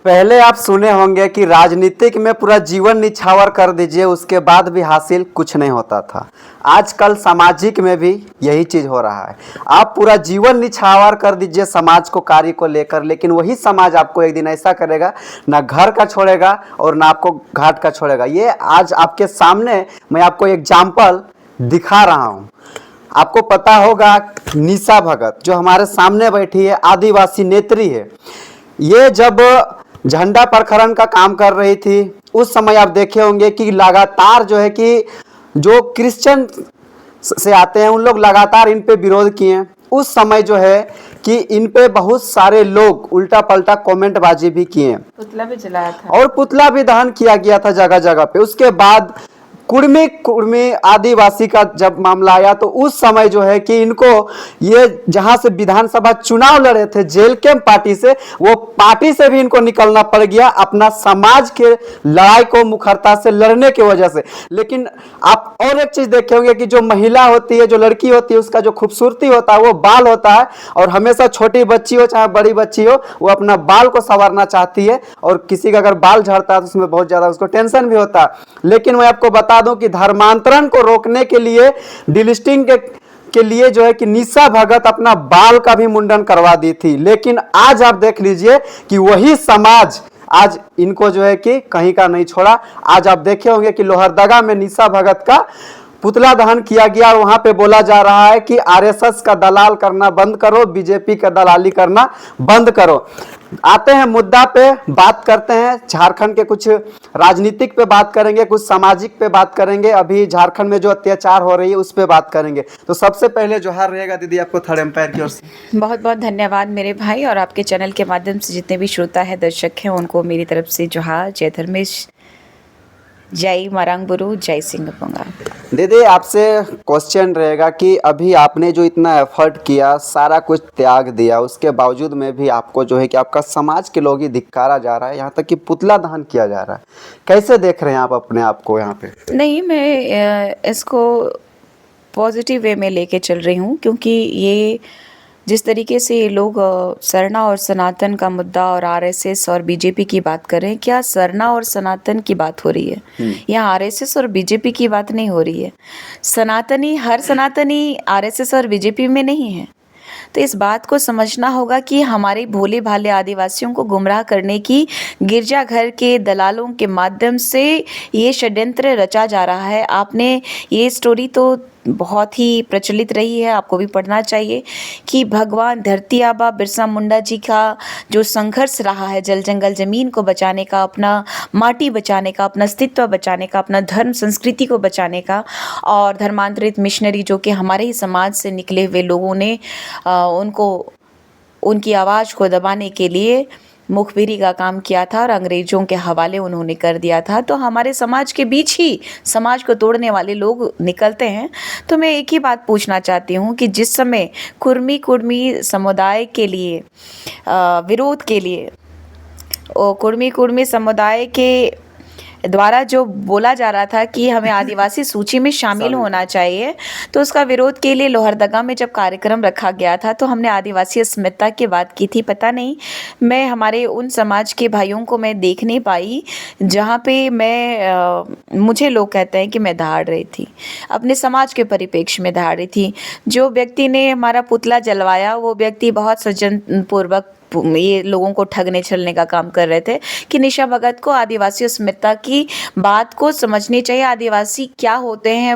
पहले आप सुने होंगे कि राजनीतिक में पूरा जीवन निछावर कर दीजिए, उसके बाद भी हासिल कुछ नहीं होता था। आजकल सामाजिक में भी यही चीज हो रहा है। आप पूरा जीवन निछावर कर दीजिए समाज को, कार्य को लेकर, लेकिन वही समाज आपको एक दिन ऐसा करेगा, ना घर का छोड़ेगा और ना आपको घाट का छोड़ेगा। ये आज आपके सामने मैं आपको एग्जाम्पल दिखा रहा हूँ। आपको पता होगा निशा भगत जो हमारे सामने बैठी है, आदिवासी नेत्री है। ये जब झंडा प्रखरण का काम कर रही थी उस समय आप देखे होंगे कि लगातार जो है कि जो क्रिश्चियन से आते हैं उन लोग लगातार इन पे विरोध किए। उस समय जो है कि इन पे बहुत सारे लोग उल्टा पलटा कमेंटबाजी भी किए, पुतला भी जलाया था और पुतला भी दहन किया गया था जगह जगह पे। उसके बाद कुर्मी कुर्मी आदिवासी का जब मामला आया तो उस समय जो है कि इनको ये जहां से विधानसभा चुनाव लड़े थे जेल कैंप पार्टी से, वो पार्टी से भी इनको निकलना पड़ गया अपना समाज के लड़ाई को मुखरता से लड़ने की वजह से। लेकिन आप और एक चीज देखे होंगे कि जो महिला होती है, जो लड़की होती है, उसका जो खूबसूरती होता है वो बाल होता है, और हमेशा छोटी बच्ची हो चाहे बड़ी बच्ची हो वो अपना बाल को संवारना चाहती है, और किसी का अगर बाल झड़ता है तो उसमें बहुत ज्यादा उसको टेंशन भी होता है। लेकिन मैं आपको बता दूं कि धर्मांतरण को रोकने के लिए डिलिस्टिंग के लिए जो है कि निशा भगत अपना बाल का भी मुंडन करवा दी थी। लेकिन आज आप देख लीजिए कि वही समाज आज इनको जो है कि कहीं का नहीं छोड़ा। आज आप देखे होंगे कि लोहरदगा में निशा भगत का पुतला दहन किया गया, और वहां पे बोला जा रहा है कि आरएसएस का दलाल करना बंद करो, बीजेपी का दलाली करना बंद करो। आते हैं मुद्दा पे, बात करते हैं झारखंड के कुछ राजनीतिक पे बात करेंगे, कुछ सामाजिक पे बात करेंगे, अभी झारखंड में जो अत्याचार हो रही है उस पे बात करेंगे। तो सबसे पहले जोहार रहेगा दीदी आपको थर्ड एम्पायर की ओर से। बहुत बहुत धन्यवाद मेरे भाई, और आपके चैनल के माध्यम से जितने भी श्रोता है, दर्शक हैं, उनको मेरी तरफ से जोहार। जय धर्मेश, जय मरांगबुरु, जय सिंहपुंगा। दीदी आपसे क्वेश्चन रहेगा कि अभी आपने जो इतना एफर्ट किया, सारा कुछ त्याग दिया, उसके बावजूद में भी आपको जो है कि आपका समाज के लोग ही धिक्कारा जा रहा है, यहाँ तक कि पुतला दहन किया जा रहा है। कैसे देख रहे हैं आप अपने आप को यहाँ पे? नहीं, मैं इसको पॉजिटिव वे में लेके चल रही हूँ, क्योंकि ये जिस तरीके से ये लोग सरना और सनातन का मुद्दा और आरएसएस और बीजेपी की बात कर रहे हैं, क्या सरना और सनातन की बात हो रही है? यहाँ आरएसएस और बीजेपी की बात नहीं हो रही है। सनातनी, हर सनातनी आरएसएस और बीजेपी में नहीं है। तो इस बात को समझना होगा कि हमारे भोले भाले आदिवासियों को गुमराह करने की गिरजाघर के दलालों के माध्यम से ये षड्यंत्र रचा जा रहा है। आपने ये स्टोरी तो बहुत ही प्रचलित रही है, आपको भी पढ़ना चाहिए कि भगवान धरती आबा बिरसा मुंडा जी का जो संघर्ष रहा है जल जंगल ज़मीन को बचाने का, अपना माटी बचाने का, अपना अस्तित्व बचाने का, अपना धर्म संस्कृति को बचाने का, और धर्मांतरित मिशनरी जो कि हमारे ही समाज से निकले हुए लोगों ने उनको उनकी आवाज़ को दबाने के लिए मुखबिरी का काम किया था और अंग्रेज़ों के हवाले उन्होंने कर दिया था। तो हमारे समाज के बीच ही समाज को तोड़ने वाले लोग निकलते हैं। तो मैं एक ही बात पूछना चाहती हूँ कि जिस समय कुर्मी कुर्मी समुदाय के लिए विरोध के लिए कुर्मी कुर्मी समुदाय के द्वारा जो बोला जा रहा था कि हमें आदिवासी सूची में शामिल होना चाहिए, तो उसका विरोध के लिए लोहरदगा में जब कार्यक्रम रखा गया था तो हमने आदिवासी अस्मिता की बात की थी। पता नहीं, मैं हमारे उन समाज के भाइयों को मैं देख नहीं पाई जहाँ पे मुझे लोग कहते हैं कि मैं दहाड़ रही थी, अपने समाज के परिप्रेक्ष्य में दहाड़ रही थी। जो व्यक्ति ने हमारा पुतला जलवाया वो व्यक्ति बहुत सज्जनपूर्वक ये लोगों को ठगने छलने का काम कर रहे थे कि निशा भगत को आदिवासी अस्मिता की बात को समझनी चाहिए। आदिवासी क्या होते हैं,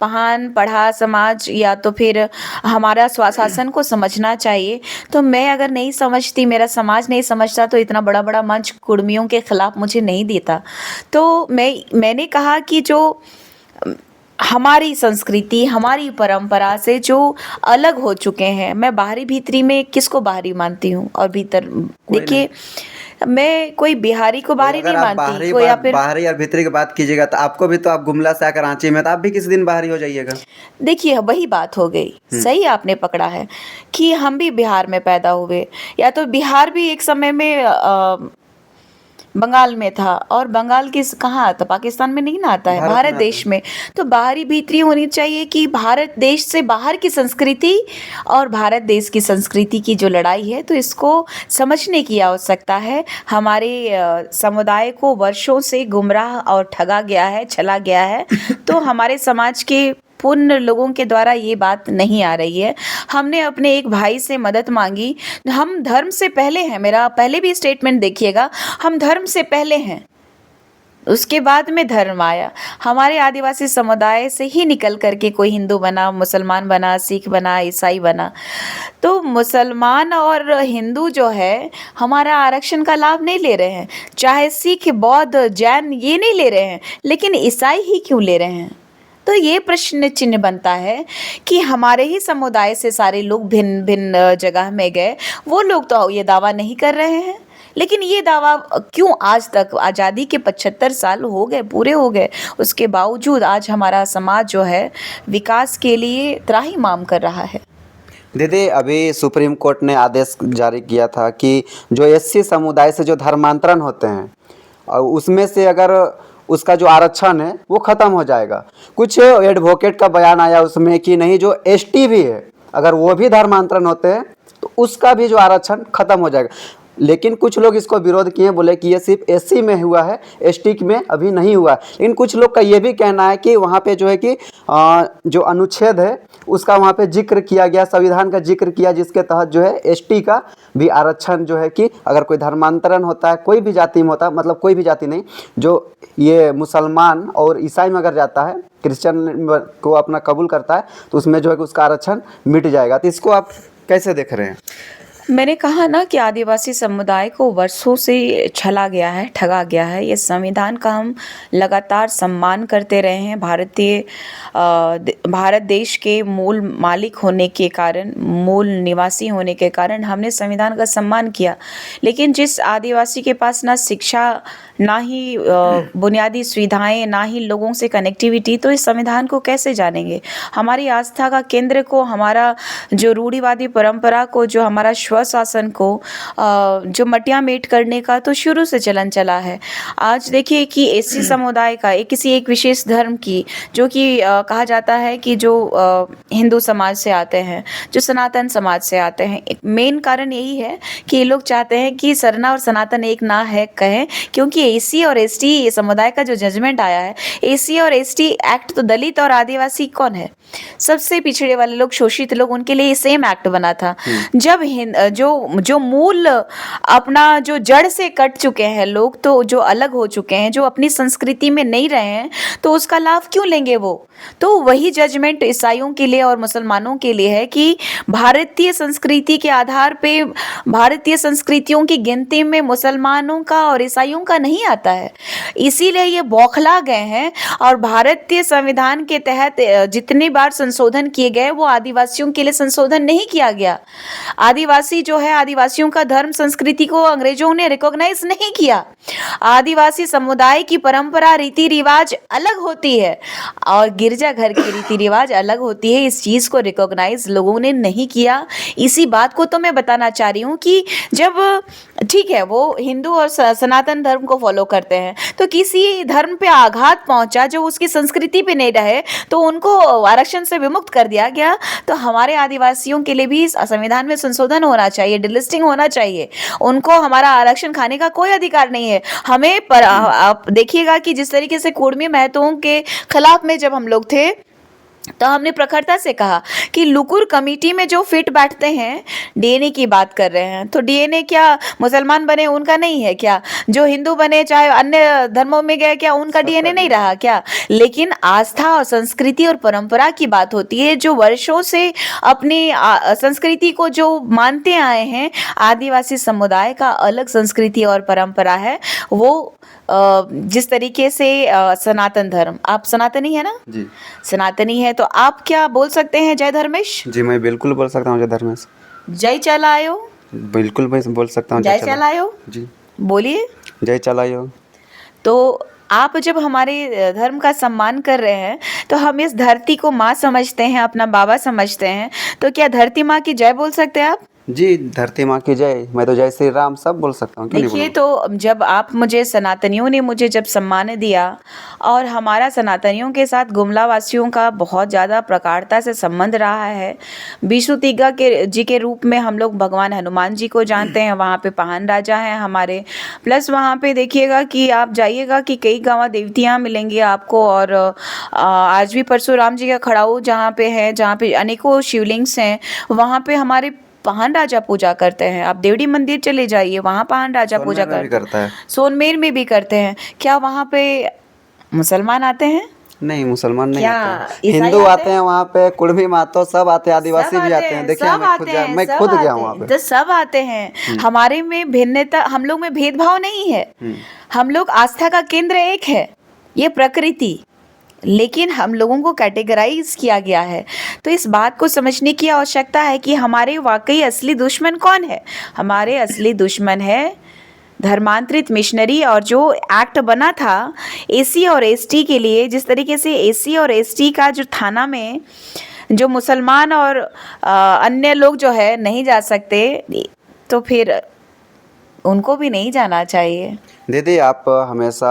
महान पढ़ा समाज, या तो फिर हमारा स्वशासन को समझना चाहिए। तो मैं अगर नहीं समझती, मेरा समाज नहीं समझता, तो इतना बड़ा बड़ा मंच कुर्मियों के खिलाफ मुझे नहीं देता। तो मैंने कहा कि जो हमारी संस्कृति, हमारी परंपरा से जो अलग हो चुके हैं, मैं बाहरी भीतरी में किसको बाहरी मानती हूँ, और भीतर देखिए मैं कोई बिहारी को बाहरी नहीं मानती, कोई, या फिर बाहरी और भीतरी की बात कीजिएगा तो आपको भी, तो आप गुमला से आकर रांची में, तो आप भी किसी दिन बाहरी हो जाइएगा। देखिए वही बात हो गई, सही आपने पकड़ा है कि हम भी बिहार में पैदा हुए, या तो बिहार भी एक समय में बंगाल में था, और बंगाल किस कहाँ आता, पाकिस्तान में नहीं ना आता है, भारत भारत में देश में। तो बाहरी भीतरी होनी चाहिए कि भारत देश से बाहर की संस्कृति और भारत देश की संस्कृति की जो लड़ाई है, तो इसको समझने की आवश्यकता है। हमारे समुदाय को वर्षों से गुमराह और ठगा गया है, छला गया है। तो हमारे समाज के पूर्ण लोगों के द्वारा ये बात नहीं आ रही है। हमने अपने एक भाई से मदद मांगी। हम धर्म से पहले हैं, मेरा पहले भी स्टेटमेंट देखिएगा, हम धर्म से पहले हैं, उसके बाद में धर्म आया। हमारे आदिवासी समुदाय से ही निकल करके कोई हिंदू बना, मुसलमान बना, सिख बना, ईसाई बना। तो मुसलमान और हिंदू जो है हमारा आरक्षण का लाभ नहीं ले रहे हैं, चाहे सिख, बौद्ध, जैन ये नहीं ले रहे हैं, लेकिन ईसाई ही क्यों ले रहे हैं? तो ये प्रश्न चिन्ह बनता है कि हमारे ही समुदाय से सारे लोग भिन्न भिन्न जगह में गए, वो लोग तो ये दावा नहीं कर रहे हैं, लेकिन ये दावा क्यों आज तक, आज़ादी के 75 साल हो गए, पूरे हो गए, उसके बावजूद आज हमारा समाज जो है विकास के लिए त्राहिमाम कर रहा है। दीदी, अभी सुप्रीम कोर्ट ने आदेश जारी किया था कि जो एससी समुदाय से जो धर्मांतरण होते हैं और उसमें से अगर उसका जो आरक्षण है वो ख़त्म हो जाएगा। कुछ एडवोकेट का बयान आया उसमें कि नहीं, जो एसटी भी है अगर वो भी धर्मांतरण होते हैं तो उसका भी जो आरक्षण ख़त्म हो जाएगा। लेकिन कुछ लोग इसको विरोध किए, बोले कि ये सिर्फ एससी में हुआ है, एसटी में अभी नहीं हुआ है। लेकिन कुछ लोग का ये भी कहना है कि वहाँ पे जो है कि जो अनुच्छेद है उसका वहाँ पे जिक्र किया गया, संविधान का जिक्र किया, जिसके तहत जो है एसटी का भी आरक्षण जो है कि अगर कोई धर्मांतरण होता है, कोई भी जाति में होता है, मतलब कोई भी जाति नहीं, जो ये मुसलमान और ईसाई में अगर जाता है, क्रिश्चियन को अपना कबूल करता है, तो उसमें जो है कि उसका आरक्षण मिट जाएगा। तो इसको आप कैसे देख रहे हैं? मैंने कहा ना कि आदिवासी समुदाय को वर्षों से छला गया है, ठगा गया है। ये संविधान का हम लगातार सम्मान करते रहे हैं। भारत देश के मूल मालिक होने के कारण, मूल निवासी होने के कारण हमने संविधान का सम्मान किया। लेकिन जिस आदिवासी के पास ना शिक्षा, ना ही बुनियादी सुविधाएं, ना ही लोगों से कनेक्टिविटी, तो इस संविधान को कैसे जानेंगे? हमारी आस्था का केंद्र को, हमारा जो रूढ़िवादी परंपरा को, जो हमारा स्वशासन को जो मटिया मेट करने का तो शुरू से चलन चला है। आज देखिए कि एससी समुदाय का किसी एक विशेष धर्म की, जो कि कहा जाता है कि जो हिंदू समाज से आते हैं, जो सनातन समाज से आते हैं, एक मेन कारण यही है कि ये लोग चाहते हैं कि सरना और सनातन एक ना है कहें, क्योंकि एसी और एसटी समुदाय का जो जजमेंट आया है, एसी और एसटी एक्ट, तो दलित और आदिवासी कौन है? सबसे पिछड़े वाले लोग, शोषित लोग, उनके लिए सेम एक्ट बना था। जब जो मूल अपना जो जड़ से कट चुके हैं लोग, तो जो अलग हो चुके हैं, जो अपनी संस्कृति में नहीं रहे हैं, तो उसका लाभ क्यों लेंगे वो? तो वही जजमेंट ईसाइयों के लिए और मुसलमानों के लिए है कि भारतीय संस्कृति के आधार पे, भारतीय संस्कृतियों की गिनती में मुसलमानों का और ईसाइयों का नहीं आता है। इसीलिए ये बौखला गए हैं, और भारतीय संविधान के तहत जितनी बार संशोधन किए गए, वो आदिवासियों के लिए संशोधन नहीं किया गया। आदिवासी जो है, आदिवासियों का धर्म संस्कृति को अंग्रेजों ने रिकॉग्नाइज नहीं किया। आदिवासी समुदाय की परंपरा, रीति रिवाज अलग होती है और गिरजाघर की रीति रिवाज अलग होती है। इस चीज को रिकॉग्नाइज लोगों ने नहीं किया। इसी बात को तो मैं बताना चाह रही हूँ कि जब ठीक है वो हिंदू और सनातन धर्म को फॉलो करते हैं, तो किसी धर्म पे आघात पहुंचा जो उसकी संस्कृति पे नहीं रहे, तो उनको आरक्षण से विमुक्त कर दिया गया। तो हमारे आदिवासियों के लिए भी संविधान में संशोधन होना चाहिए, डिलिस्टिंग होना चाहिए। उनको हमारा आरक्षण खाने का कोई अधिकार नहीं है। हमें पर आप देखिएगा कि जिस तरीके से कुर्मी महतों के खिलाफ में जब हम लोग थे, तो हमने प्रखरता से कहा कि लुकुर कमेटी में जो फिट बैठते हैं, डीएनए की बात कर रहे हैं, तो डीएनए क्या मुसलमान बने उनका नहीं है क्या? जो हिंदू बने चाहे अन्य धर्मों में गए, क्या उनका डीएनए नहीं रहा क्या? लेकिन आस्था और संस्कृति और परंपरा की बात होती है। जो वर्षों से अपनी संस्कृति को जो मानते आए हैं, आदिवासी समुदाय का अलग संस्कृति और परंपरा है। वो जिस तरीके से सनातन धर्म, आप सनातनी है ना जी? सनातनी है, तो आप क्या बोल सकते हैं? जय धर्मेश। जी, मैं बिल्कुल बोल सकता हूँ जय धर्मेश। जय चलायो। बिल्कुल मैं बोल सकता हूँ जय चलायो। जी, बोलिए। जय चलायो। तो आप जब हमारे धर्म का सम्मान कर रहे हैं, तो हम इस धरती को माँ समझते हैं, अपना बाबा समझते हैं, तो क्या धरती माँ की जय बोल सकते हैं आप? जी, धरती माँ की जय। मैं तो जय श्री राम सब बोल सकता हूँ, क्यों नहीं देखिए, बोलूँगा? तो जब आप मुझे सनातनियों ने मुझे जब सम्मान दिया और हमारा सनातनियों के साथ गुमला वासियों का बहुत ज़्यादा प्रगाढ़ता से संबंध रहा है। विष्णु तीर्थ के जी के रूप में हम लोग भगवान हनुमान जी को जानते हैं, वहाँ पे पाहन राजा हैं हमारे। प्लस वहाँ पे देखिएगा कि आप जाइएगा कि कई गाँव देवतियाँ मिलेंगी आपको, और आज भी परशुराम जी का खड़ाऊ जहाँ पे है, जहाँ पे अनेकों शिवलिंग्स हैं, वहाँ पे हमारे पाहन राजा पूजा करते हैं। आप देवड़ी मंदिर चले जाइए, वहाँ पाहन राजा पूजा सोनमेर में भी करते हैं। करता है। सोनमेर में भी करते हैं। क्या वहाँ पे मुसलमान आते हैं? नहीं, मुसलमान नहीं क्या आते हैं। ईसाई हिंदू आते आते हैं हैं? वहाँ पे, कुर्मी मातो सब आते हैं, सब आदिवासी भी आते आते हैं। हैं, देखिए, सब आते हैं, मैं सब खुद गया हूँ आते वहाँ हैं, पे। तो सब आते हैं। हमारे में भिन्नता, हम लोग में भेदभाव नहीं है। हम लोग आस्था का केंद्र एक है, ये प्रकृति। लेकिन हम लोगों को कैटेगराइज किया गया है। तो इस बात को समझने की आवश्यकता है कि हमारे वाकई असली दुश्मन कौन है। हमारे असली दुश्मन है धर्मांतरित मिशनरी। और जो एक्ट बना था एसी और एसटी के लिए, जिस तरीके से एसी और एसटी का जो थाना में जो मुसलमान और अन्य लोग जो है नहीं जा सकते, तो फिर उनको भी नहीं जाना चाहिए। दीदी, आप हमेशा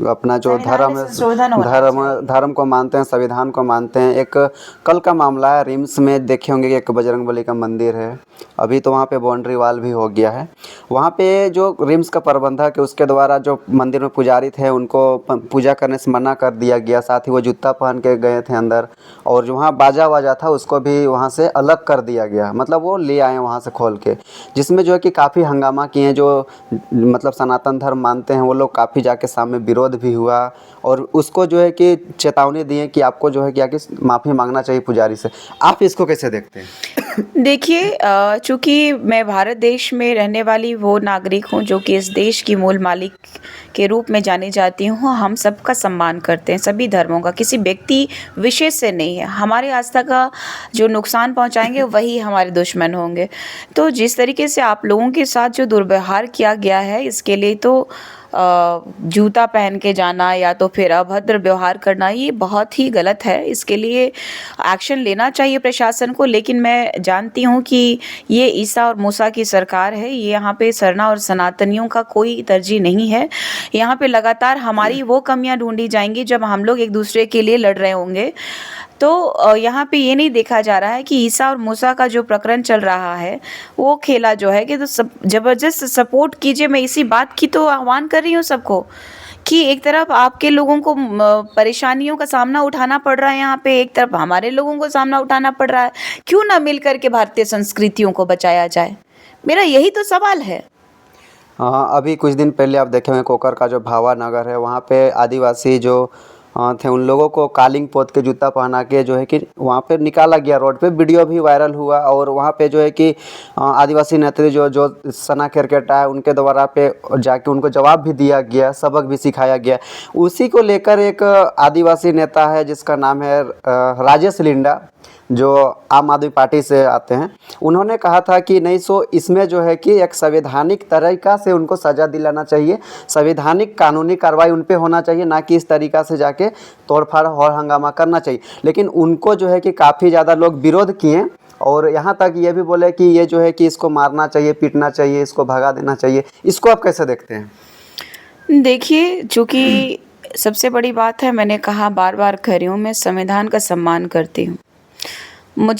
अपना जो संविधान में संशोधन होना धर्म चाहिए। धर्म को मानते हैं, संविधान को मानते हैं। एक कल का मामला है, रिम्स में देखे होंगे कि एक बजरंगबली का मंदिर है। अभी तो वहाँ पे बाउंड्री वाल भी हो गया है। वहाँ पे जो रिम्स का प्रबंधक है, उसके द्वारा जो मंदिर में पुजारी थे उनको पूजा करने से मना कर दिया गया। साथ ही वो जूता पहन के गए थे अंदर, और जो वहाँ बाजा वाजा था उसको भी वहाँ से अलग कर दिया गया। मतलब वो ले आए वहाँ से खोल के, जिसमें जो है कि काफ़ी हंगामा किए। जो मतलब सनातन धर्म मानते हैं वो लोग काफ़ी जाके सामने विरोध भी हुआ, और उसको जो है कि चेतावनी दिए कि आपको जो है कि आके माफ़ी मांगना चाहिए पुजारी से। आप इसको कैसे देखते हैं? देखिए, चूंकि मैं भारत देश में रहने वाली वो नागरिक हूँ जो कि इस देश की मूल मालिक के रूप में जानी जाती हूँ। हम सबका सम्मान करते हैं, सभी धर्मों का, किसी व्यक्ति विशेष से नहीं है। हमारी आस्था का जो नुकसान पहुँचाएंगे वही हमारे दुश्मन होंगे। तो जिस तरीके से आप लोगों के साथ जो दुर्व्यवहार किया गया है, इसके लिए तो जूता पहन के जाना या तो फिर अभद्र व्यवहार करना, ये बहुत ही गलत है। इसके लिए एक्शन लेना चाहिए प्रशासन को। लेकिन मैं जानती हूँ कि ये ईसा और मूसा की सरकार है, ये यहाँ पे सरना और सनातनियों का कोई तरजीह नहीं है। यहाँ पे लगातार हमारी वो कमियां ढूंढी जाएंगी जब हम लोग एक दूसरे के लिए लड़ रहे होंगे। तो यहाँ पे ये नहीं देखा जा रहा है कि ईसा और मूसा का जो प्रकरण चल रहा है, वो खेला जो है कि तो सब ज़बरदस्त सपोर्ट कीजिए। मैं इसी बात की तो आह्वान कर रही हूँ सबको कि एक तरफ आपके लोगों को परेशानियों का सामना उठाना पड़ रहा है, यहाँ पे एक तरफ हमारे लोगों को सामना उठाना पड़ रहा है। क्यों ना मिल करके भारतीय संस्कृतियों को बचाया जाए? मेरा यही तो सवाल है। हाँ, अभी कुछ दिन पहले आप देखे होंगे कोकर का जो भावा नगर है, वहाँ पे आदिवासी जो थे उन लोगों को कालिंग पोत के जूता पहना के जो है कि वहाँ पे निकाला गया रोड पे। वीडियो भी वायरल हुआ, और वहाँ पे जो है कि आदिवासी नेत्री जो जो सना केरकेटा है उनके द्वारा पे जाके उनको जवाब भी दिया गया, सबक भी सिखाया गया। उसी को लेकर एक आदिवासी नेता है जिसका नाम है राजेश लिंडा, जो आम आदमी पार्टी से आते हैं। उन्होंने कहा था कि नहीं, इसमें जो है कि एक संवैधानिक तरीका से उनको सज़ा दिलाना चाहिए, संवैधानिक कानूनी कार्रवाई उन पे होना चाहिए, ना कि इस तरीक़ा से जाके तोड़फाड़ और हंगामा करना चाहिए। लेकिन उनको जो है कि काफ़ी ज़्यादा लोग विरोध किए, और यहाँ तक ये भी बोले कि ये जो है कि इसको मारना चाहिए, पीटना चाहिए, इसको भगा देना चाहिए। इसको आप कैसे देखते हैं? देखिए, चूँकि सबसे बड़ी बात है, मैंने कहा बार बार कह रही हूँ, मैं संविधान का सम्मान करती हूँ।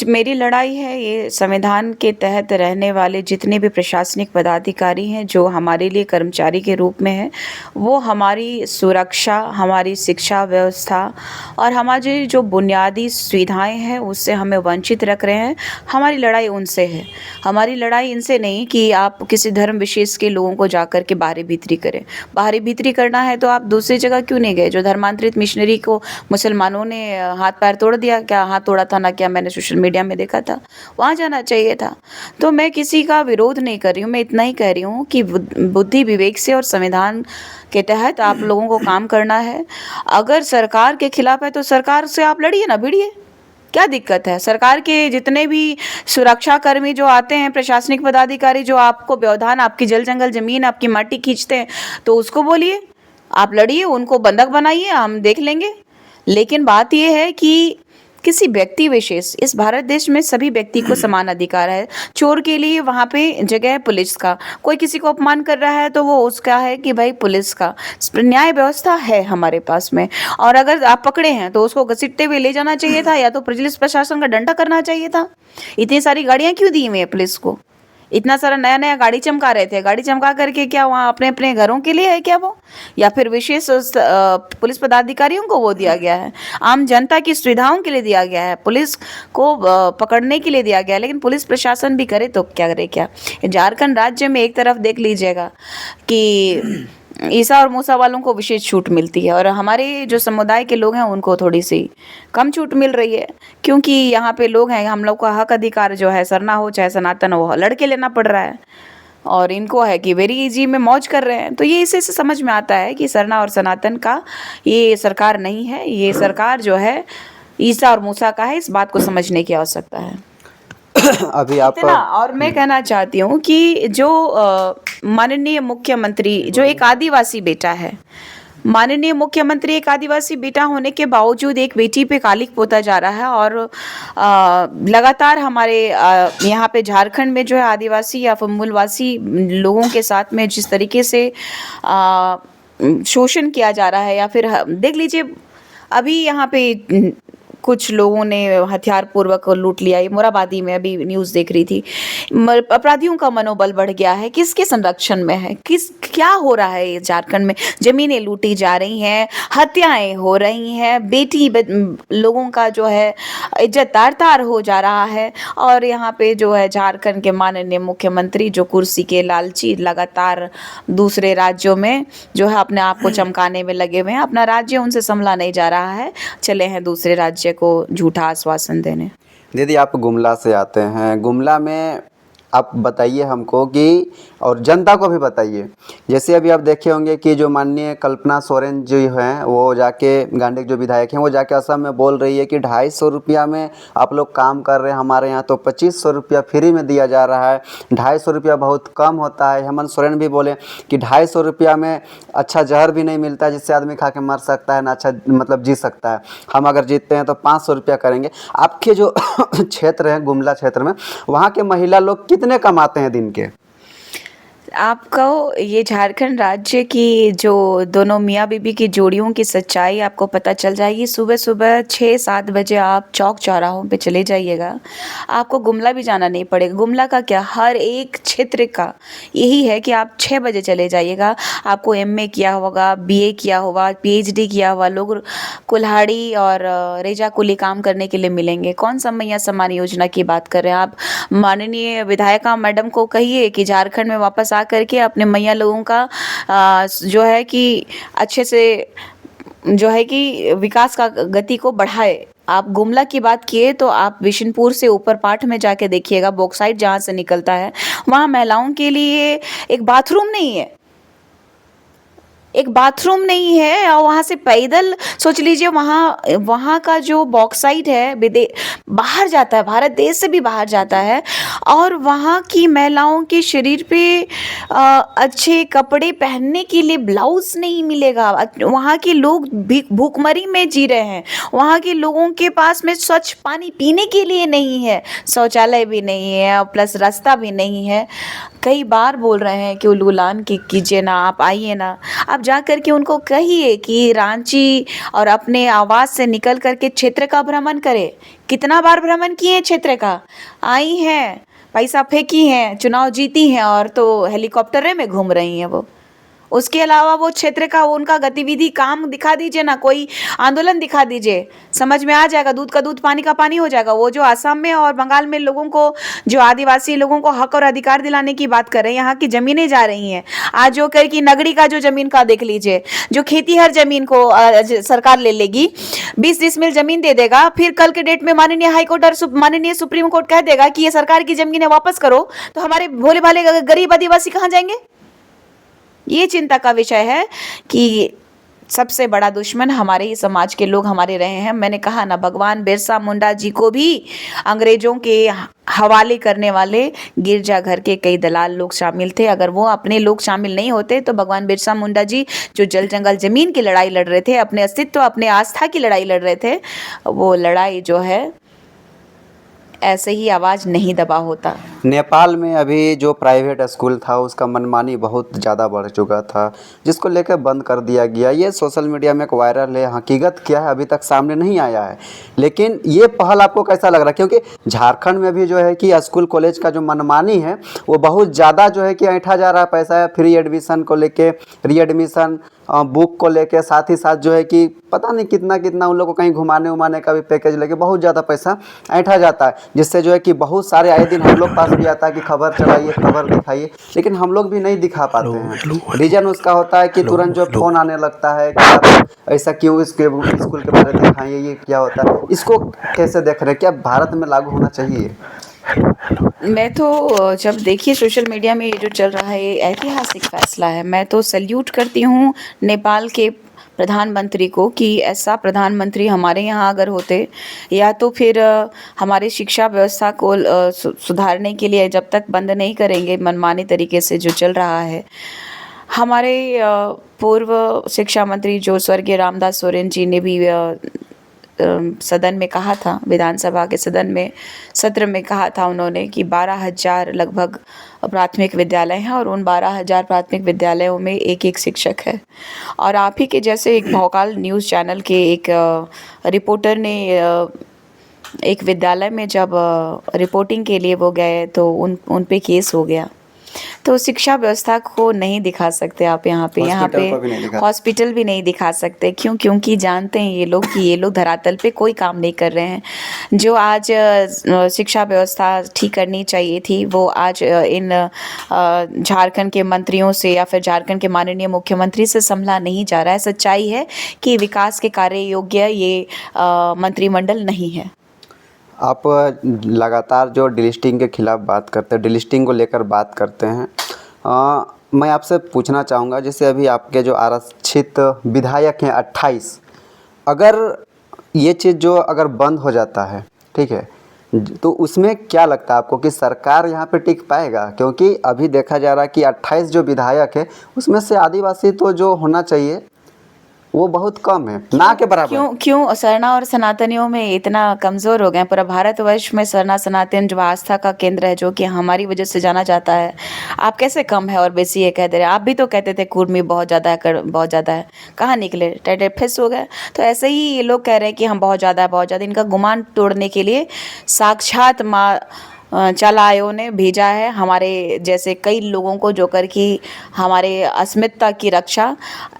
मेरी लड़ाई है ये संविधान के तहत रहने वाले जितने भी प्रशासनिक पदाधिकारी हैं जो हमारे लिए कर्मचारी के रूप में हैं, वो हमारी सुरक्षा, हमारी शिक्षा व्यवस्था और हमारी जो बुनियादी सुविधाएं हैं उससे हमें वंचित रख रहे हैं। हमारी लड़ाई उनसे है, हमारी लड़ाई इनसे नहीं कि आप किसी धर्म विशेष के लोगों को जाकर के बाहरी भीतरी करें। बाहरी भीतरी करना है तो आप दूसरी जगह क्यों नहीं गए? जो धर्मांतरित मिशनरी को मुसलमानों ने हाथ पैर तोड़ दिया, क्या हाथ तोड़ा था ना, क्या मैंने सोशल मीडिया में देखा था, वहाँ जाना चाहिए था। तो मैं किसी का विरोध नहीं कर रही हूँ, मैं इतना ही कह रही हूँ कि बुद्धि विवेक से और संविधान के तहत आप लोगों को काम करना है। अगर सरकार के खिलाफ है तो सरकार से आप लड़िए ना, भिड़िए, क्या दिक्कत है? सरकार के जितने भी सुरक्षा कर्मी जो आते हैं, प्रशासनिक पदाधिकारी जो आपको व्यवधान, आपकी जल जंगल जमीन, आपकी माटी खींचते हैं, तो उसको बोलिए, आप लड़िए, उनको बंधक बनाइए, हम देख लेंगे। लेकिन बात यह है कि किसी व्यक्ति विशेष, इस भारत देश में सभी व्यक्ति को समान अधिकार है। चोर के लिए वहाँ पे जगह है पुलिस का, कोई किसी को अपमान कर रहा है तो वो उसका है कि भाई पुलिस का, न्याय व्यवस्था है हमारे पास में। और अगर आप पकड़े हैं तो उसको घसीटते हुए ले जाना चाहिए था, या तो पुलिस प्रशासन का डंडा करना चाहिए था। इतनी सारी गाड़ियां क्यों दी हुई है पुलिस को? इतना सारा नया नया गाड़ी चमका रहे थे, गाड़ी चमका करके क्या वहाँ अपने अपने घरों के लिए है क्या वो, या फिर विशेष पुलिस पदाधिकारियों को वो दिया गया है? आम जनता की सुविधाओं के लिए दिया गया है, पुलिस को पकड़ने के लिए दिया गया है। लेकिन पुलिस प्रशासन भी करे तो क्या करे क्या? झारखंड राज्य में एक तरफ देख लीजिएगा कि ईसा और मूसा वालों को विशेष छूट मिलती है, और हमारे जो समुदाय के लोग हैं उनको थोड़ी सी कम छूट मिल रही है, क्योंकि यहाँ पे लोग हैं, हम लोग का हक अधिकार जो है सरना हो चाहे सनातन हो, लड़के लेना पड़ रहा है, और इनको है कि वेरी इजी में मौज कर रहे हैं। तो ये इससे समझ में आता है कि सरना और सनातन का ये सरकार नहीं है, ये सरकार जो है ईसा और मूसा का है। इस बात को समझने की आवश्यकता है। अभी आप इतना, और मैं कहना चाहती हूँ कि जो माननीय मुख्यमंत्री जो एक आदिवासी बेटा है, माननीय मुख्यमंत्री एक आदिवासी बेटा होने के बावजूद एक बेटी पे कालिक पोता जा रहा है, और लगातार हमारे यहाँ पे झारखंड में जो है आदिवासी या फिर मूलवासी लोगों के साथ में जिस तरीके से शोषण किया जा रहा है, या फिर देख लीजिए अभी यहाँ पे कुछ लोगों ने हथियार पूर्वक लूट लिया। ये मोराबादी में अभी न्यूज़ देख रही थी। अपराधियों का मनोबल बढ़ गया है, किसके संरक्षण में है? क्या हो रहा है ये झारखंड में? जमीनें लूटी जा रही हैं, हत्याएं हो रही हैं, बेटी लोगों का जो है इज्जत तार तार हो जा रहा है। और यहाँ पे जो है झारखंड के माननीय मुख्यमंत्री जो कुर्सी के लालची लगातार दूसरे राज्यों में जो है अपने आप को चमकाने में लगे हुए हैं। अपना राज्य उनसे संभला नहीं जा रहा है, चले हैं दूसरे राज्य को झूठा आश्वासन देने। दीदी आप गुमला से आते हैं, गुमला में आप बताइए हमको कि, और जनता को भी बताइए, जैसे अभी आप देखे होंगे कि जो माननीय कल्पना सोरेन जो हैं वो जाके गांडीक जो विधायक हैं वो जाके असम में बोल रही है कि 250 रुपया में आप लोग काम कर रहे हैं, हमारे यहाँ तो 2500 रुपया फ्री में दिया जा रहा है, 250 रुपया बहुत कम होता है। हेमंत सोरेन भी बोले कि 250 रुपया में अच्छा जहर भी नहीं मिलता है जिससे आदमी खा के मर सकता है ना अच्छा मतलब जी सकता है। हम अगर जीतते हैं तो 500 रुपया करेंगे। आपके जो क्षेत्र है गुमला क्षेत्र में, वहाँ के महिला लोग कितने कमाते हैं दिन के? आपको ये झारखंड राज्य की जो दोनों मियाँ बीबी की जोड़ियों की सच्चाई आपको पता चल जाएगी। सुबह सुबह 6-7 बजे आप चौक चौराहों पे चले जाइएगा, आपको गुमला भी जाना नहीं पड़ेगा। गुमला का क्या, हर एक क्षेत्र का यही है कि आप 6 बजे चले जाइएगा, आपको MA किया होगा, BA किया होगा, PhD किया हुआ लोग कुल्हाड़ी और रेजा कुली काम करने के लिए मिलेंगे। कौन सा मैया सम्मान योजना की बात कर रहे हैं आप? माननीय विधायिका मैडम को कहिए कि झारखंड में वापस करके अपने मैया लोगों का जो है कि अच्छे से जो है कि विकास का गति को बढ़ाए। आप गुमला की बात किए तो आप विशनपुर से ऊपर पाठ में जाके देखिएगा, बॉक्साइट जहाँ से निकलता है वहाँ महिलाओं के लिए एक बाथरूम नहीं है, एक बाथरूम नहीं है। और वहाँ से पैदल सोच लीजिए, वहाँ का जो बॉक्साइट है बाहर जाता है, भारत देश से भी बाहर जाता है, और वहाँ की महिलाओं के शरीर पे अच्छे कपड़े पहनने के लिए ब्लाउज नहीं मिलेगा। वहाँ के लोग भूखमरी में जी रहे हैं, वहाँ के लोगों के पास में स्वच्छ पानी पीने के लिए नहीं है, शौचालय भी नहीं है, और प्लस रास्ता भी नहीं है। कई बार बोल रहे हैं कि उलगुलान कीजिए ना, आप आइए ना, आप जा कर के उनको कहिए कि रांची और अपने आवास से निकल कर के क्षेत्र का भ्रमण करें। कितना बार भ्रमण किए क्षेत्र का? आई हैं, पैसा फेंकी हैं, चुनाव जीती हैं, और तो हेलीकॉप्टरे में घूम रही हैं वो। उसके अलावा वो क्षेत्र का उनका गतिविधि काम दिखा दीजिए ना, कोई आंदोलन दिखा दीजिए, समझ में आ जाएगा। दूध का दूध पानी का पानी हो जाएगा। वो जो असम में और बंगाल में लोगों को, जो आदिवासी लोगों को हक और अधिकार दिलाने की बात कर रहे हैं, यहाँ की जमीनें जा रही हैं। आज जो कर की नगरी का जो जमीन का देख लीजिए, जो खेती हर जमीन को सरकार ले लेगी, 20 डिसमिल जमीन दे देगा, फिर कल के डेट में माननीय हाईकोर्ट और माननीय सुप्रीम कोर्ट कह देगा कि ये सरकार की जमीनें वापस करो, तो हमारे भोले भाले गरीब आदिवासी कहाँ जाएंगे? ये चिंता का विषय है कि सबसे बड़ा दुश्मन हमारे ही समाज के लोग हमारे रहे हैं। मैंने कहा ना, भगवान बिरसा मुंडा जी को भी अंग्रेजों के हवाले करने वाले गिरजाघर के कई दलाल लोग शामिल थे। अगर वो अपने लोग शामिल नहीं होते तो भगवान बिरसा मुंडा जी जो जल जंगल जमीन की लड़ाई लड़ रहे थे, अपने अस्तित्व अपने आस्था की लड़ाई लड़ रहे थे, वो लड़ाई जो है ऐसे ही आवाज़ नहीं दबा होता। नेपाल में अभी जो प्राइवेट स्कूल था उसका मनमानी बहुत ज़्यादा बढ़ चुका था, जिसको लेकर बंद कर दिया गया। ये सोशल मीडिया में एक वायरल है, हकीकत क्या है अभी तक सामने नहीं आया है। लेकिन ये पहल आपको कैसा लग रहा है? क्योंकि झारखंड में भी जो है कि स्कूल कॉलेज का जो मनमानी है वो बहुत ज़्यादा जो है कि ऐंठा जा रहा है पैसा, फ्री एडमिशन को लेके, रीएडमिशन, बुक को लेके, साथ ही साथ जो है कि पता नहीं कितना कितना उन लोग को कहीं घुमाने उमाने का भी पैकेज लेके बहुत ज़्यादा पैसा ऐंठा जाता है, जिससे जो है कि बहुत सारे आए दिन हम लोग पास भी आता है कि खबर चलाइए, खबर दिखाइए, लेकिन हम लोग भी नहीं दिखा पाते हैं। रीजन उसका होता है कि तुरंत जो फ़ोन आने लगता है कि आप ऐसा क्यों इसके स्कूल के बारे में दिखाइए, ये क्या होता है। इसको कैसे देख रहे हैं, क्या भारत में लागू होना चाहिए? मैं तो जब देखिए सोशल मीडिया में ये जो चल रहा है, ये ऐतिहासिक फैसला है। मैं तो सल्यूट करती हूँ नेपाल के प्रधानमंत्री को कि ऐसा प्रधानमंत्री हमारे यहाँ अगर होते, या तो फिर हमारी शिक्षा व्यवस्था को सुधारने के लिए जब तक बंद नहीं करेंगे मनमाने तरीके से जो चल रहा है। हमारे पूर्व शिक्षा मंत्री जो स्वर्गीय रामदास सोरेन जी ने भी सदन में कहा था, विधानसभा के सदन में सत्र में कहा था उन्होंने कि 12,000 लगभग प्राथमिक विद्यालय हैं और उन 12,000 प्राथमिक विद्यालयों में एक एक शिक्षक है। और आप ही के जैसे एक भोकाल न्यूज़ चैनल के एक रिपोर्टर ने एक विद्यालय में जब रिपोर्टिंग के लिए वो गए तो उन पे केस हो गया। तो शिक्षा व्यवस्था को नहीं दिखा सकते आप यहाँ पे हॉस्पिटल भी नहीं दिखा सकते। क्यों? क्योंकि जानते हैं ये लोग कि ये लोग धरातल पे कोई काम नहीं कर रहे हैं। जो आज शिक्षा व्यवस्था ठीक करनी चाहिए थी वो आज इन झारखंड के मंत्रियों से या फिर झारखंड के माननीय मुख्यमंत्री से संभला नहीं जा रहा है। सच्चाई है कि विकास के कार्य योग्य ये मंत्रिमंडल नहीं है। आप लगातार जो डिलिस्टिंग के खिलाफ बात करते हैं, डिलिस्टिंग को लेकर बात करते हैं, मैं आपसे पूछना चाहूँगा, जैसे अभी आपके जो आरक्षित विधायक हैं 28, अगर ये चीज़ जो अगर बंद हो जाता है, ठीक है, तो उसमें क्या लगता है आपको कि सरकार यहाँ पे टिक पाएगा? क्योंकि अभी देखा जा रहा है कि 28 जो विधायक है उसमें से आदिवासी तो जो होना चाहिए वो बहुत कम है, ना के बराबर। क्यों सरना और सनातनियों में इतना कमज़ोर हो गए? पूरा भारतवर्ष में सरना सनातन जो आस्था का केंद्र है, जो कि हमारी वजह से जाना जाता है, आप कैसे कम है और बेसी ये कह दे रहे हैं? आप भी तो कहते थे कुर्मी बहुत ज़्यादा है, बहुत ज़्यादा है, कहाँ निकले? टेढ़े फिस हो गए। तो ऐसे ही ये लोग कह रहे हैं कि हम बहुत ज़्यादा है, बहुत ज़्यादा। इनका गुमान तोड़ने के लिए साक्षात माँ चालायों ने भेजा है हमारे जैसे कई लोगों को, जो कर कि हमारे अस्मिता की रक्षा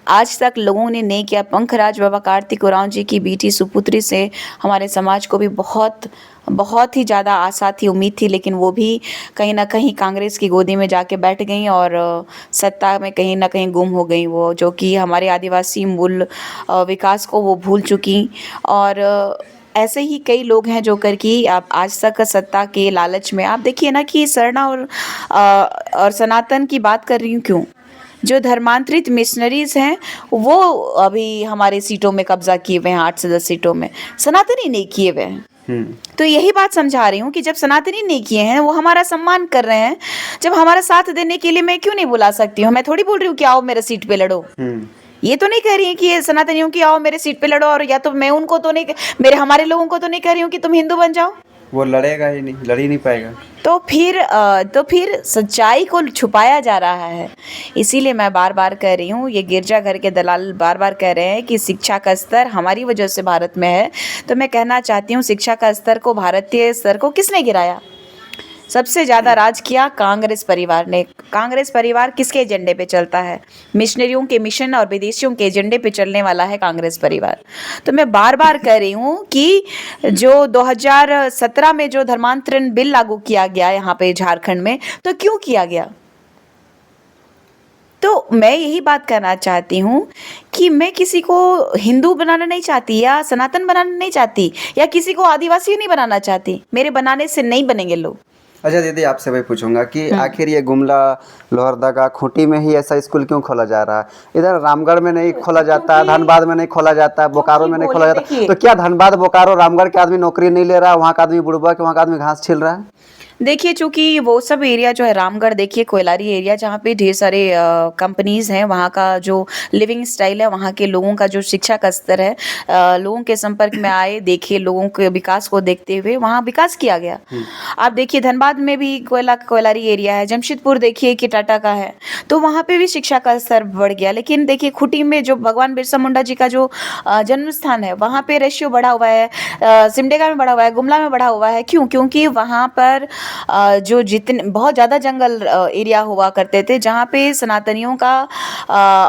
आज तक लोगों ने नहीं किया। पंखराज बाबा कार्तिक उरांव जी की बेटी सुपुत्री से हमारे समाज को भी बहुत ही ज़्यादा आशा थी, उम्मीद थी, लेकिन वो भी कहीं ना कहीं कांग्रेस की गोदी में जाके बैठ गई और सत्ता में कहीं ना कहीं गुम हो गई वो, जो कि हमारे आदिवासी मूल विकास को वो भूल चुकी। और ऐसे ही कई लोग हैं जो कर कि आप आज तक सत्ता के लालच में, आप देखिए ना कि सरना और सनातन की बात कर रही हूँ, क्यों? जो धर्मांतरित मिशनरीज हैं वो अभी हमारे सीटों में कब्जा किए हुए हैं, 8 से 10 सीटों में, सनातनी नहीं किए हुए हैं। तो यही बात समझा रही हूँ कि जब सनातनी नहीं किए हैं, वो हमारा सम्मान कर रहे हैं, जब हमारा साथ देने के लिए मैं क्यों नहीं बुला सकती हूँ? मैं थोड़ी बोल रही हूँ कि आओ मेरे सीट पे लड़ो, ये तो नहीं कह रही है कि ये सनातनियों की आओ मेरे सीट पे लड़ो, और या तो मैं उनको तो नहीं, हमारे लोगों को तो नहीं कह रही हूँ कि तुम हिंदू बन जाओ। वो लड़ेगा ही नहीं, लड़ ही नहीं पाएगा। तो फिर सच्चाई को छुपाया जा रहा है। इसीलिए मैं बार बार कह रही हूँ, ये गिरजाघर के दलाल बार बार कह रहे हैं कि शिक्षा का स्तर हमारी वजह से भारत में है। तो मैं कहना चाहती हूँ, शिक्षा का स्तर को, भारतीय स्तर को किसने गिराया? सबसे ज़्यादा राज किया कांग्रेस परिवार ने। कांग्रेस परिवार किसके एजेंडे पे चलता है? मिशनरियों के मिशन और विदेशियों के एजेंडे पे चलने वाला है कांग्रेस परिवार। तो मैं बार बार कह रही हूँ कि जो 2017 में जो धर्मांतरण बिल लागू किया गया यहाँ पे झारखंड में, तो क्यों किया गया? तो मैं यही बात करना चाहती हूँ कि मैं किसी को हिंदू बनाना नहीं चाहती या सनातन बनाना नहीं चाहती या किसी को आदिवासी नहीं बनाना चाहती। मेरे बनाने से नहीं बनेंगे लोग। अच्छा दीदी, आपसे वही पूछूंगा कि आखिर ये गुमला, लोहरदगा, खूंटी में ही ऐसा स्कूल क्यों खोला जा रहा है? इधर रामगढ़ में नहीं खोला जाता, धनबाद में नहीं खोला जाता, बोकारो में नहीं खोला जाता, तो क्या धनबाद, बोकारो, रामगढ़ के आदमी नौकरी नहीं ले रहा है? वहाँ का आदमी बुढ़वा के, वहाँ का आदमी घास छील रहा है? देखिए, चूंकि वो सब एरिया जो है रामगढ़, देखिए कोयलारी एरिया जहाँ पे ढेर सारे कंपनीज हैं, वहाँ का जो लिविंग स्टाइल है, वहाँ के लोगों का जो शिक्षा का स्तर है, लोगों के संपर्क में आए, देखे, लोगों के विकास को देखते हुए वहाँ विकास किया गया। आप देखिए धनबाद में भी कोयलारी एरिया है, जमशेदपुर देखिए कि टाटा का है, तो वहाँ पे भी शिक्षा का स्तर बढ़ गया। लेकिन देखिए खूंटी में जो भगवान बिरसा मुंडा जी का जो जन्म स्थान है, वहाँ पे रेशियो बढ़ा हुआ है, सिमडेगा में बढ़ा हुआ है, गुमला में बढ़ा हुआ है। क्यों? क्योंकि वहाँ पर जो जितने बहुत ज़्यादा जंगल एरिया हुआ करते थे, जहाँ पे सनातनियों का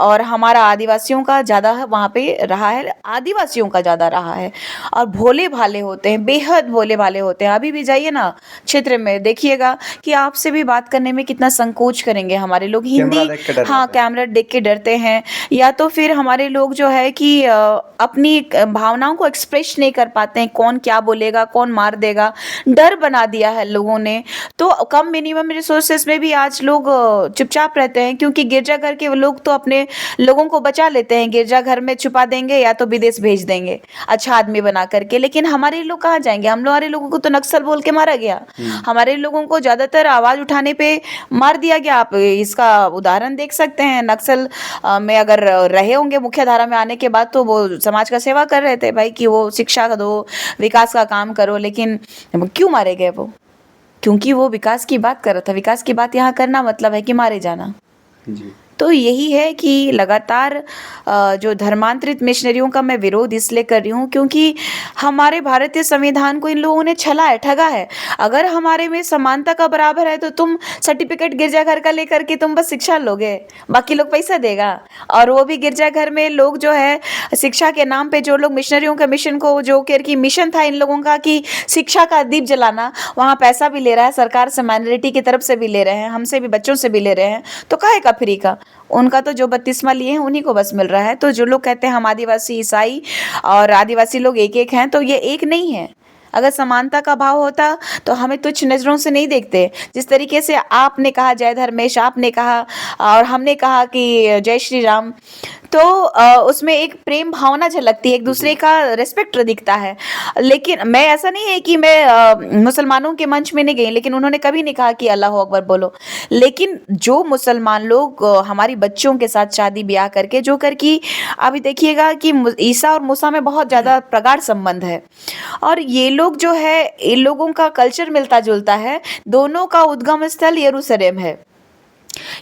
और हमारा आदिवासियों का ज़्यादा वहाँ पे रहा है, आदिवासियों का ज़्यादा रहा है, और भोले भाले होते हैं, बेहद भोले भाले होते हैं। अभी भी जाइए ना क्षेत्र में, देखिएगा कि आपसे भी बात करने में कितना संकोच करेंगे हमारे लोग। कैमरा हिंदी, देख के डर हाँ, जाते हैं। कैमरा देख के डरते हैं, या तो फिर हमारे लोग जो है कि अपनी भावनाओं को एक्सप्रेस नहीं कर पाते हैं, कौन क्या बोलेगा, कौन मार देगा, डर बना दिया है लोगों ने। तो कम मिनिमम रिसोर्सेस में भी आज लोग चुपचाप रहते हैं, क्योंकि गिरजाघर के लोग तो अपने लोगों को बचा लेते हैं, गिरजाघर में छुपा देंगे या तो विदेश भेज देंगे अच्छा आदमी बना करके। लेकिन हमारे लोग कहाँ जाएंगे? हमारे लोगों को तो नक्सल बोल के मारा गया, हमारे लोगों को ज्यादातर आवाज उठाने पे मार दिया गया। आप इसका उदाहरण देख सकते हैं, नक्सल में अगर रहे होंगे मुख्य धारा में आने के बाद, तो वो समाज का सेवा कर रहे थे भाई, कि वो शिक्षा दो, विकास का काम करो। लेकिन क्यों मारे गए वो? क्योंकि वो विकास की बात कर रहा था। विकास की बात यहाँ करना मतलब है कि मारे जाना। जी। तो यही है कि लगातार जो धर्मांतरित मिशनरियों का मैं विरोध इसलिए कर रही हूँ, क्योंकि हमारे भारतीय संविधान को इन लोगों ने छला है, ठगा है। अगर हमारे में समानता का बराबर है, तो तुम सर्टिफिकेट गिरजाघर का लेकर के तुम बस शिक्षा लोगे, बाकी लोग पैसा देगा। और वो भी गिरजाघर में लोग जो है शिक्षा के नाम पे, जो लोग मिशनरियों का मिशन को, जो कि मिशन था इन लोगों का कि शिक्षा का दीप जलाना, वहाँ पैसा भी ले रहा है सरकार से, माइनॉरिटी की तरफ से भी ले रहे हैं, हमसे भी, बच्चों से भी ले रहे हैं। तो काहे का फ्री का? उनका तो जो 32वां लिए हैं उन्हीं को बस मिल रहा है। तो जो लोग कहते हैं हम आदिवासी, ईसाई और आदिवासी लोग एक एक हैं, तो ये एक नहीं है। अगर समानता का भाव होता तो हमें तुच्छ नज़रों से नहीं देखते। जिस तरीके से आपने कहा जय धर्मेश, आपने कहा और हमने कहा कि जय श्री राम, तो उसमें एक प्रेम भावना झलकती है, एक दूसरे का रिस्पेक्ट दिखता है। लेकिन मैं, ऐसा नहीं है कि मैं मुसलमानों के मंच में नहीं गई, लेकिन उन्होंने कभी नहीं कहा कि अल्लाह अकबर बोलो। लेकिन जो मुसलमान लोग हमारी बच्चों के साथ शादी ब्याह करके, जो कर की अभी देखिएगा कि ईसा और मूसा में बहुत ज़्यादा प्रगाढ़ संबंध है, और ये लोग जो है, इन लोगों का कल्चर मिलता जुलता है। दोनों का उद्गम स्थल यरूशलेम है।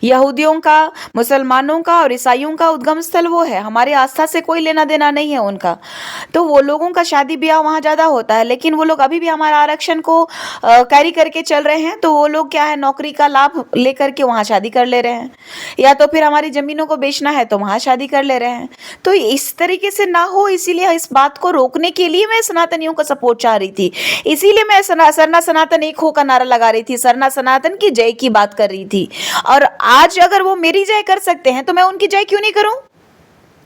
यहूदियों का, मुसलमानों का और ईसाइयों का उद्गम स्थल वो है। हमारे आस्था से कोई लेना देना नहीं है उनका। तो वो लोगों का शादी ब्याह वहाँ ज़्यादा होता है, लेकिन वो लोग अभी भी हमारा आरक्षण को कैरी करके चल रहे हैं। तो वो लोग क्या है, नौकरी का लाभ लेकर के वहाँ शादी कर ले रहे हैं, या तो फिर हमारी ज़मीनों को बेचना है तो वहाँ शादी कर ले रहे हैं। तो इस तरीके से ना हो, इसीलिए इस बात को रोकने के लिए मैं सनातनियों का सपोर्ट चाह रही थी। इसीलिए मैं सरना सनातन एक हो का नारा लगा रही थी, सरना सनातन की जय की बात कर रही थी। और आज अगर वो मेरी जय कर सकते हैं, तो मैं उनकी जय क्यों नहीं करूं?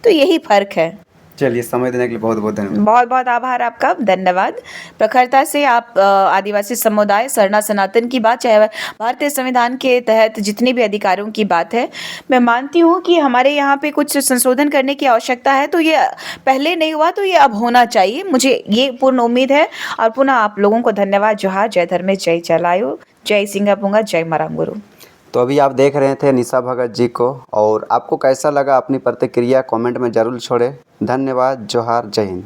तो यही फर्क है। चलिए, समय देने के लिए बहुत बहुत धन्यवाद। बहुत बहुत आभार आपका, धन्यवाद। प्रखरता से आप आदिवासी समुदाय, सरना सनातन की बात, चाहे भारतीय संविधान के तहत जितनी भी अधिकारों की बात है, मैं मानती हूँ कि हमारे यहाँ पे कुछ संशोधन करने की आवश्यकता है। तो ये पहले नहीं हुआ, तो ये अब होना चाहिए, मुझे ये पूर्ण उम्मीद है। और पुनः आप लोगों को धन्यवाद। जोहार, जय धर्मेश, जय चलायो, जय सिंगापुंगा, जय मरांगुरु। तो अभी आप देख रहे थे निशा भगत जी को, और आपको कैसा लगा अपनी प्रतिक्रिया कमेंट में ज़रूर छोड़ें। धन्यवाद। जोहार, जय हिंद।